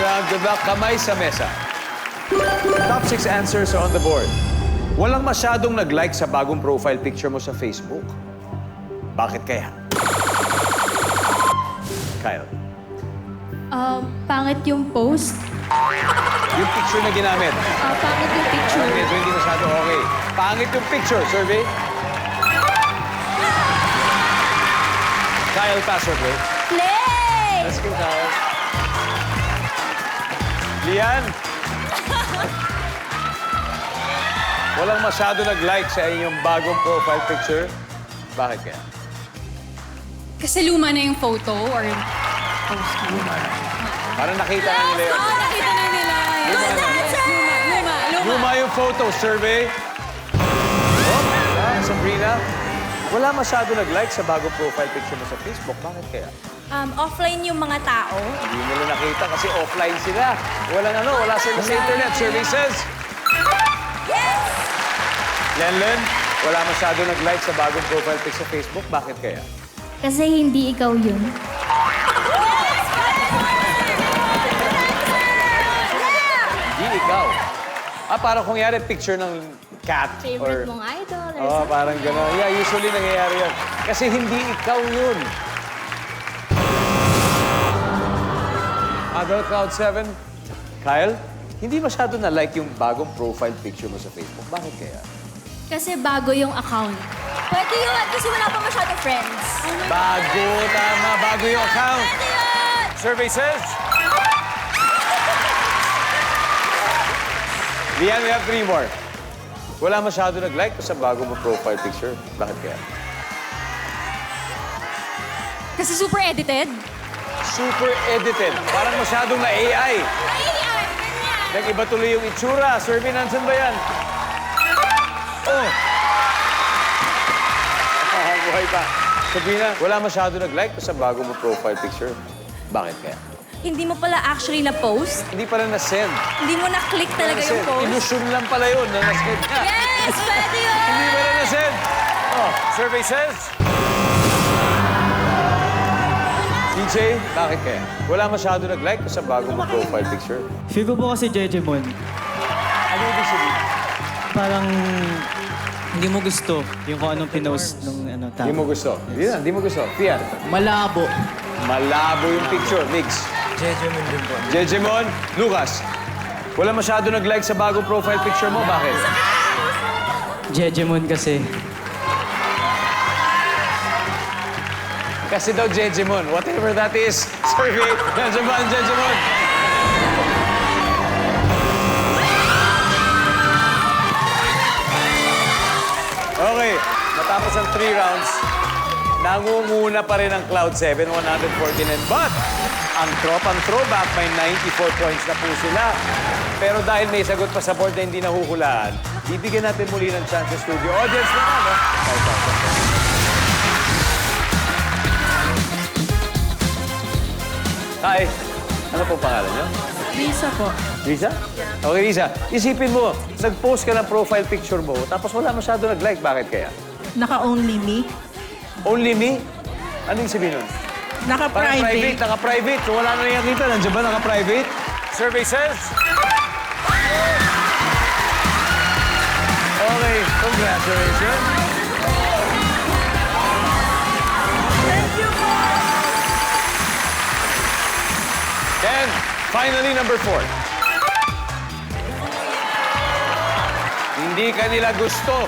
round. Good luck. Kamay sa mesa. Top 6 answers are on the board. Walang masyadong nag-like sa bagong profile picture mo sa Facebook. Bakit kaya? Kyle. Pangit yung post. Yung picture na ginamit. Pangit yung picture. Medyo hindi masyado okay. Pangit yung picture. Survey. Kyle, pass or play? Play! Let's go, Kyle. Lian. Walang masyado nag-like sa inyong bagong profile picture. Bakit kaya? Kasi luma na yung photo or post. Parang nakita na nila yun. Nakita na nila. Luma yung photo. Survey. Oh, Sabrina. Wala masyado nag-like sa bagong profile picture mo sa Facebook. Bakit kaya? Offline yung mga tao. Hindi nila nakita kasi offline sila. Wala sila sa internet. Survey says. Yes! Lenlen, wala masyado nag-like sa bagong profile pic sa Facebook. Bakit kaya? Kasi hindi ikaw yun. Hindi ikaw. Parang kung yari picture ng cat. Favorite mong idol or Oh, parang gano'n. Yeah, usually nangyayari yan. Kasi hindi ikaw yun. Adult Cloud 7. Kyle, hindi masyado na-like yung bagong profile picture mo sa Facebook. Bakit kaya? Kasi bago yung account. Pwede yun, kasi wala pa masyado friends. Bago, tama. Bago yung account. Pwede yun! Survey says. Lian, we have 3 more. Wala masyado nag-like sa bago mo profile picture. Bakit kaya? Kasi super edited. Super edited. Parang masyadong na AI. Nag-iba tuloy yung itsura. Survey, nansan ba yan? Oh! Buhay pa. Sabrina, wala masyado nag-like sa bago mo profile picture. Bakit kaya? Hindi mo pala actually na-post. Hindi pala na-send. Hindi mo na-click talaga yung post. Illusion lang pala yun na na-send ka. Yes! Pwede yun! Hindi pala na-send. Oh, survey says. DJ, bakit kaya? Wala masyado nag-like sa bago mo profile picture. Feel ko po kasi Jejemon, Ano ibig sabihin? parang hindi mo gusto yung kung anong pinost nung ano, Hindi tao. mo gusto. Hindi mo gusto. Fian, Malabo. malabo yung picture. Mix. Jejemon din po. Jejemon, Lucas, wala masyado nag-like sa bagong profile picture mo. Bakit? Jejemon kasi. Kasi daw Jejemon, whatever that is. Survey, Jejemon, Jejemon. Okay, matapos ang 3 rounds, nangunguna pa rin ang Cloud 7, 149. But, ang tropang throwback, may 94 points na po sila. Pero dahil may sagot pa sa board na hindi nahuhulaan, bibigyan natin muli ng chance sa studio audience naman, no? Hi, ano po pangalan niyo? Lisa po. Lisa? Okay, Lisa. Isipin mo, nag-post ka ng profile picture mo, tapos wala masyado nag-like. Bakit kaya? Naka-only me. Only me? Anong sabihin nun? Parang private, Naka-private. naka-private. So wala na nakikita. Nandiyan ba naka-private? Survey says. Okay, congratulations. Thank you po! And finally, number 4. Hindi ka nila gusto.